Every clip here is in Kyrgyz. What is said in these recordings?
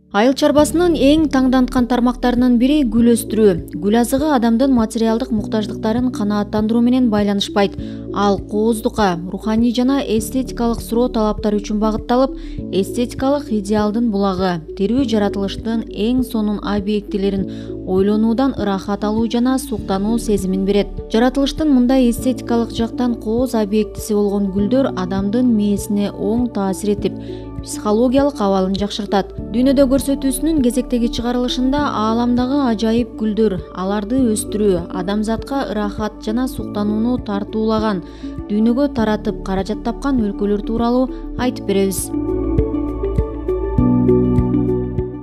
Айыл чарбасынын эң таңданткан тармактарынын бири гүл өстүрүү. Гүл азыгы адамдын материалдык муктаждыктарын канааттандыруу менен байланышпайт. Ал кооздукка, руханий жана эстетикалык суроо талаптары үчүн багытталып, эстетикалык идеалдын булагы, тирүү жаратылыштын эң сонун объектилерин ойлонуудан ырахат алуу жана суктануу сезимин берет. Жаратылыштын мындай эстетикалык жактан кооз объектиси болгон гүлдөр адамдын мээсине оң таасир этип, психологиялык абалын жакшыртат. Дүйнөдө көрсөтүүсүнүн кезектеги чыгарылышында ааламдагы ажайып гүлдөр, аларды өстүрүү, адамзатка ырахат жана суктанууну тартуулаган, дүйнөгө таратып каражат тапкан өлкөлөр тууралуу айтып беребиз.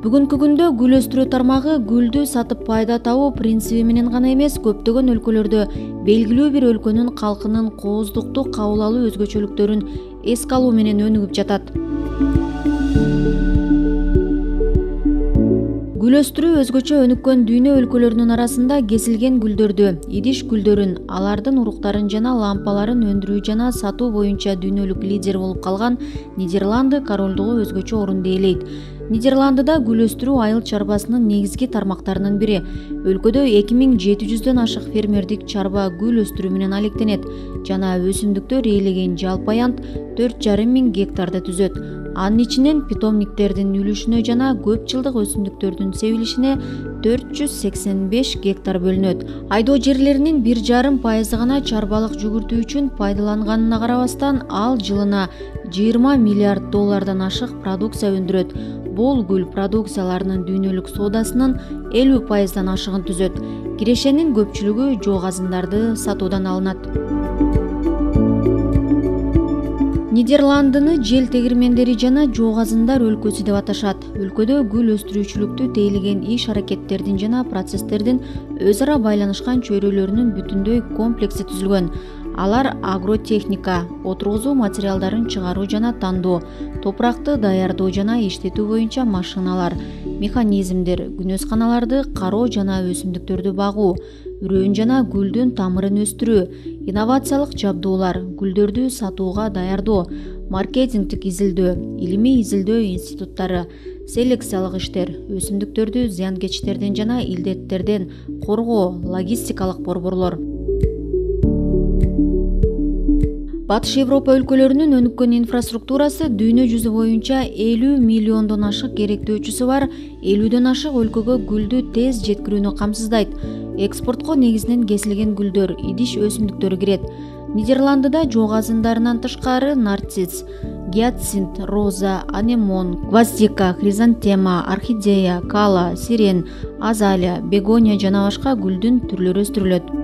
Бүгүнкү күндө гүл өстүрүү тармагы гүлдү сатып пайда табуу принциби менен гана эмес, көптөгөн өлкөлөрдө белгилүү бир өлкөнүн калкынын кооздукту кабыл алуу өзгөчөлүктөрүн эске алуу менен өнүгүп жатат. Гүл өстүрүү өзгөчө өнүккөн дүйнө өлкөлөрүнүн арасында кесилген гүлдөрдү, идиш гүлдөрүн, алардын уруктарын жана лампаларын өндүрүү жана сатуу боюнча дүйнөлүк лидер болуп калган Нидерланды королдугу өзгөчө орунду ээлейт. Нидерландыда гүл өстүрүү айыл чарбасынын негизги тармактарынын бири. Өлкөдө 2700дөн ашык фермердик чарба гүл өстүрүү менен алектенет жана өсүмдүктөр ээлеген жалпы аянт 4500 гектарды түзөт. Анын ичинен питомниктердин үлүшүнө жана көп жылдык өсүмдүктөрдүн себилишине 485 гектар бөлүнөт. Айдоо жерлеринин 1,5% гана чарбалык жүгүртүү үчүн пайдаланганына карабастан, ал жылына $20 миллиард ашык продукция өндүрөт. Бул гүл продукцияларынын дүйнөлүк соодасынын 50%дан ашыгын түзөт. Кирешенин көпчүлүгү жоо казындарды сатуудан алынат. Нидерландыны жел тегирмендери жана жоо казындар өлкөсү деп аташат. Өлкөдө гүл өстүрүүчүлүктү тейлеген иш-аракеттердин жана процесстердин өз ара байланышкан чөйрөлөрүнүн бүтүндөй комплекси түзүлгөн. Алар агротехника, отургузуу материалдарын чыгаруу жана тандоо, топуракты даярдоо жана иштетүү боюнча машиналар, механизмдер, күнөсканаларды кароо жана өсүмдүктөрдү багуу, үрөөн жана гүлдүн тамырын өстүрүү, инновациялык жабдуулар, гүлдөрдү сатууга даярдоо, маркетингдик изилдөө, илимий изилдөө институттары, селекциялык иштер, өсүмдүктөрдү зыянкечтерден жана илдеттерден коргоо, логистикалык борборлор. Батыш Европа өлкөлөрүнүн өнүккөн инфраструктурасы дүйнө жүзү боюнча 50 миллиондон ашык керектөөчүсү бар 50дөн ашык өлкөгө гүлдү тез жеткирүүнү камсыздайт. Экспортко негизинен кесилген гүлдөр, идиш өсүмдүктөрү кирет. Нидерландыда жоо казындарынан тышкары нарцисс, гиацинт, роза, анемон, гвоздика, хризантема, орхидея, кала, сирен, азалия, бегония жана башка гүлдүн түрлөрү өстүрүлөт.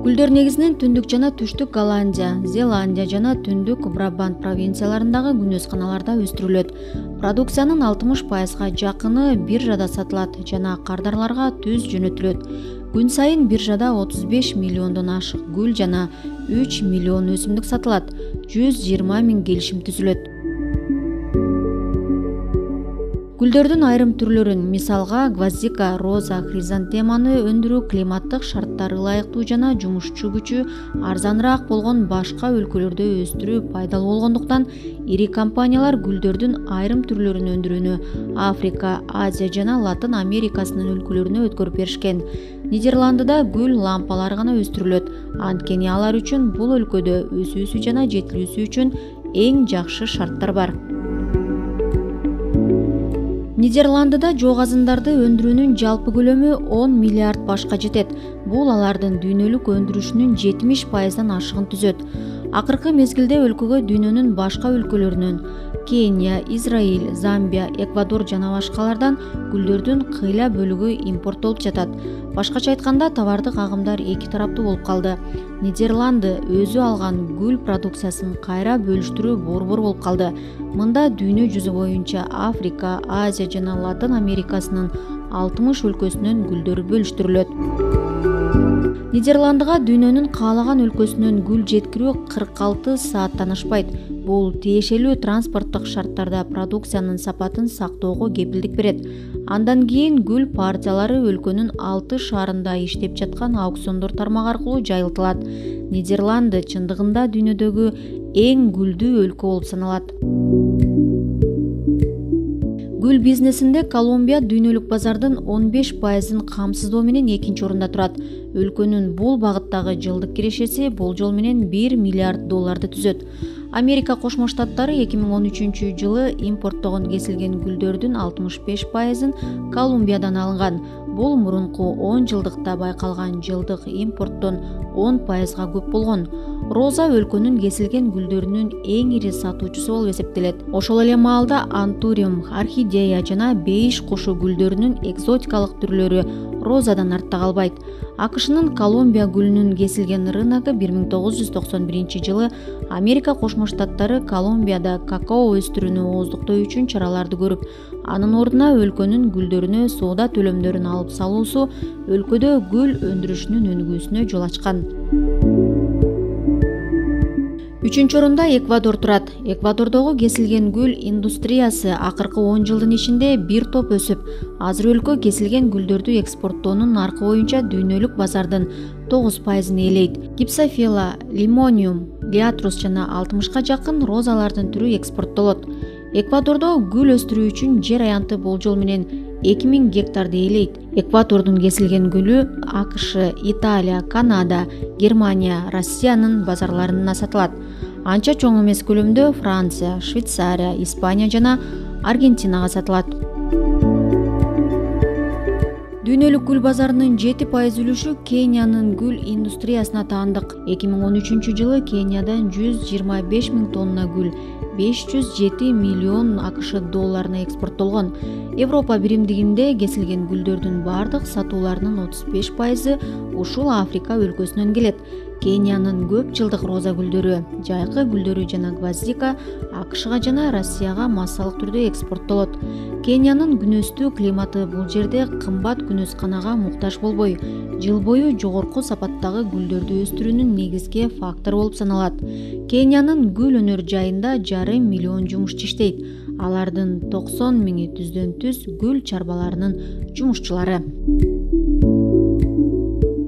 Гүлдөр негизинен түндүк жана түштүк Голландия, Зеландия жана түндүк Брабант провинцияларындагы күнөсканаларда өстүрүлөт. Продукциянын 60%га жакыны биржада сатылат жана кардарларга түз жөнөтүлөт. Күн сайын биржада 35 миллиондон ашык гүл жана 3 миллион өсүмдүк сатылат. 120 000 келишим түзүлөт. Гүлдөрдүн айрым түрлөрүн, мисалга гвоздика, роза, хризантеманы өндүрүү климаттык шарттары ылайыктуу жана жумушчу күчү арзаныраак болгон башка өлкөлөрдө өстүрүү пайдалуу болгондуктан, ири компаниялар гүлдөрдүн айрым түрлөрүн өндүрүүнү Африка, Азия жана Латын Америкасынын өлкөлөрүнө өткөрүп беришкен. Нидерландыда гүл лампалары гана өстүрүлөт. Анткени алар үчүн бул өлкөдө өсүүсү жана жетилүүсү үчүн эң жакшы шарттар бар. Нидерландыда жоо казындарды өндүрүүнүн жалпы көлөмү 10 миллиард башка жетет. Бул алардын дүйнөлүк өндүрүшүнүн 70%дан ашыгын түзөт. Акыркы мезгилде өлкөгө дүйнөнүн башка өлкөлөрүнөн, Кения, Израиль, Замбия, Эквадор жана башкалардан гүлдөрдүн кыйла бөлүгү импорттолуп жатат. Башкача айтканда, товардык агымдар эки тараптуу болуп калды. Нидерланды өзү алган гүл продукциясын кайра бөлүштүрүү борбор болуп калды. Мында дүйнө жүзү боюнча Африка, Азия жана Латын Америкасынын 60 өлкөсүнөн гүлдөр бөлүштүрүлөт. Нидерландыга дүйнөнүн каалаган өлкөсүнөн гүл жеткирүү 46 сааттан ашпайт. Бул тиешелүү транспорттук шарттарда продукциянын сапатын сактоого кепилдик берет. Андан кийин гүл партиялары өлкөнүн 6 шаарында иштеп жаткан аукциондор тармагы аркылуу жайылтылат. Нидерланды чындыгында дүйнөдөгү эң гүлдүү өлкө болуп саналат. Гүл бизнесинде Колумбия дүйнөлүк базардын 15%-ын камсыздоо менен экинчи орунда турат. Өлкөнүн бул багыттагы жылдык кирешеси болжол менен $1 миллиард түзөт. Америка Кошмо Штаттары 2013 жылы импорттогон кесилген гүлдөрдүн 65%-ын Колумбиядан алынган. Бул мурунку 10 жылдыкта байкалган жылдык импорттон 10%-га көп болгон. Роза өлкөнүн кесилген гүлдөрүнүн эң ири сатуучусу болуп эсептелет. Ошол эле маалда антуриум, орхидея жана бейиш кушу гүлдөрүнүн экзотикалык түрлөрү розадан артта калбайт. АКШнын Колумбия гүлүнүн кесилген рыногу 1991 жылы Америка Кошмо Штаттары Колумбияда какао өстүрүүнү ооздуктоо үчүн чараларды көрүп, анын ордуна өлкөнүн гүлдөрүнө соода төлөмдөрүн алып салуусу өлкөдө гүл өндүрүшүнүн өнүгүүсүнө жол ачкан. Үчүнчү орунда Эквадор турат. Эквадордогу кесилген гүл индустриясы акыркы 10 жылдын ичинде бир топ өсүп, азыр өлкө кесилген гүлдөрдү экспорттоонун наркы боюнча дүйнөлүк базардын 9%-ын ээлейт. Гипсофила, лимониум, лиатрус жана 60га жакын розалардын түрү экспорттолот. Эквадордо гүл өстүрүү үчүн жер аянты болжол менен 2000 гектарды ээлейт. Эквадордун кесилген гүлү АКШ, Италия, Канада, Германия, Россиянын базарларына сатылат. Анча чоң эмес көлөмдө Франция, Швейцария, Испания жана Аргентинага сатылат. Дүйнөлүк гүл базарынын 7% үлүшү Кениянын гүл индустриясына таандык. 2013 жылы Кениядан 125 000 тонна гүл 507 миллион АКШ долларына экспорттолгон. Европа биримдигинде кесилген гүлдөрдүн бардык сатууларынын 35%-ы ушул Африка өлкөсүнөн келет. Кениянын көп жылдык роза гүлдөрү, жайкы гүлдөрү жана гвоздика АКШга жана Россияга массалык түрдө экспорттолот. Кениянын күнөстүү климаты бул жерде кымбат күнөсканага муктаж болбой, жыл бою жогорку сапаттагы гүлдөрдү өстүрүүнүн негизги фактор болуп саналат. Кениянын гүл өнөр жайында 5,5 миллион жумушчу иштейт. Алардын 90 000-и түздөн-түз гүл чарбаларынын жумушчулары.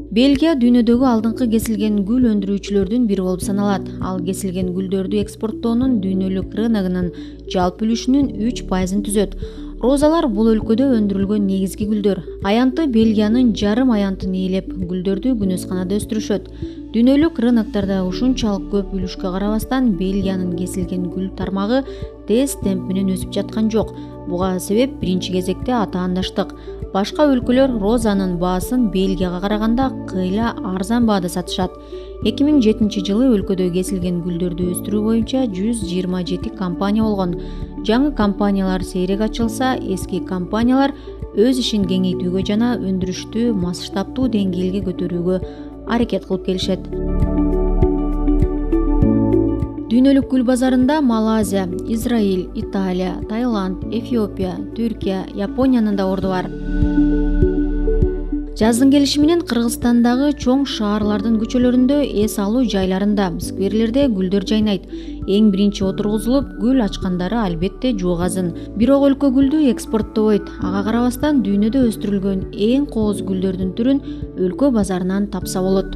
Бельгия дүйнөдөгү алдыңкы кесилген гүл өндүрүүчүлөрдүн бири болуп саналат. Ал кесилген гүлдөрдү экспорттоонун дүйнөлүк рыногунун жалпы үлүшүнүн 3%-ын түзөт. Розалар бул өлкөдө өндүрүлгөн негизги гүлдөр. Аянты Бельгиянын жарым аянтын ээлеп, гүлдөрдү күнөсканада өстүрүшөт. Дүйнөлүк рыноктарда ушунчалык көп үлүшкө карабастан Бельгиянын кесилген гүл тармагы тез темп менен өсүп жаткан жок. Буга себеп биринчи кезекте атаандаштык. Башка өлкөлөр розанын баасын Бельгияга караганда кыйла арзан баада сатышат. 2007 жылы өлкөдө кесилген гүлдөрдү өстүрүү боюнча 127 компания болгон. Жаңы компаниялар сейрек ачылса, эски компаниялар өз ишин кеңейтүүгө жана өндүрүштү масштабтуу деңгээлге көтөрүүгө аракет кылып келишет. Дүйнөлүк гүл базарында Малайзия, Израиль, Италия, Таиланд, Эфиопия, Түркия, Япониянын да орду бар. Жаздын келиши менен Кыргызстандагы чоң шаарлардын көчөлөрүндө эс алуу жайларында, скверлерде гүлдөр жайнайт. Эң биринчи отургузулуп, гүл ачкандары албетте жуук азын. Бирок өлкө гүлдү экспорттобойт. Ага карабастан дүйнөдө өстүрүлгөн эң кооз гүлдөрдүн түрүн өлкө базарынан тапса болот.